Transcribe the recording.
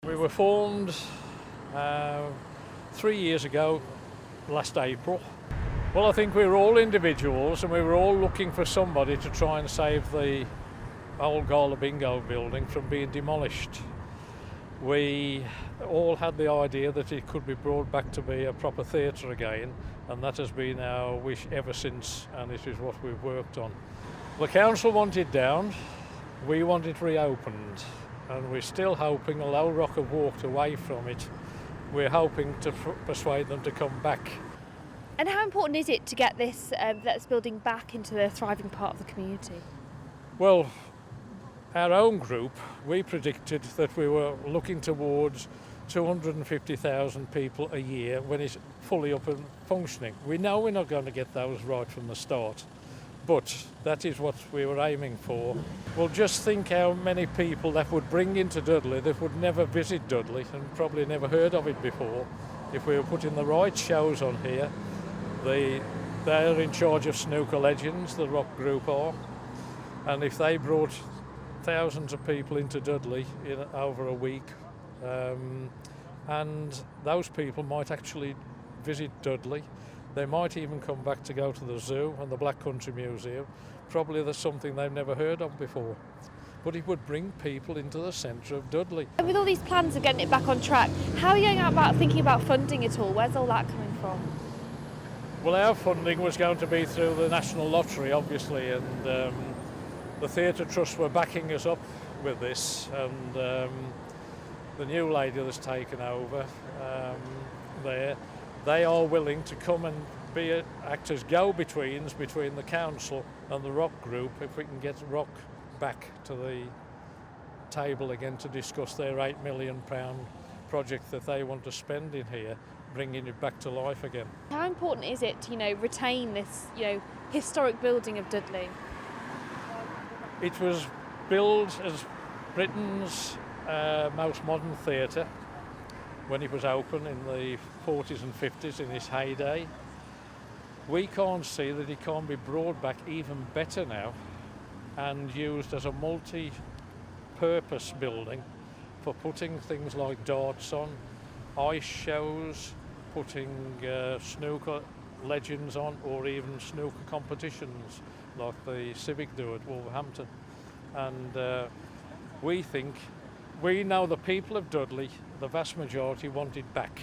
We were formed 3 years ago, last April. Well, I think we were all individuals and we were all looking for somebody to try and save the old Gala Bingo building from being demolished. We all had the idea that it could be brought back to be a proper theatre again, and that has been our wish ever since, and it is what we've worked on. The council wanted down, we want it reopened, and we're still hoping, although Rock have walked away from it, we're hoping to persuade them to come back. And how important is it to get this building back into a thriving part of the community? Well, our own group, we predicted that we were looking towards 250,000 people a year when it's fully up and functioning. We know we're not going to get those right from the start, but that is what we were aiming for. Well, just think how many people that would bring into Dudley that would never visit Dudley and probably never heard of it before. If we were putting the right shows on here, they're in charge of snooker legends, the Rock group are, and if they brought thousands of people into Dudley in over a week, and those people might actually visit Dudley. They might even come back to go to the zoo and the Black Country Museum. Probably there's something they've never heard of before. But it would bring people into the centre of Dudley. And with all these plans of getting it back on track, how are you going about thinking about funding it all? Where's all that coming from? Well, our funding was going to be through the National Lottery, obviously, and the Theatre Trust were backing us up with this, and the new lady that's taken over they are willing to come and act as go-betweens between the council and the Rock group if we can get Rock back to the table again to discuss their £8 million project that they want to spend in here, bringing it back to life again. How important is it to, retain this, historic building of Dudley? It was billed as Britain's most modern theatre when it was open in the 40s and 50s in its heyday. We can't see that it can't be brought back even better now and used as a multi-purpose building for putting things like darts on, ice shows, putting snooker legends on, or even snooker competitions like the Civic do at Wolverhampton. And we know the people of Dudley, the vast majority, want it back.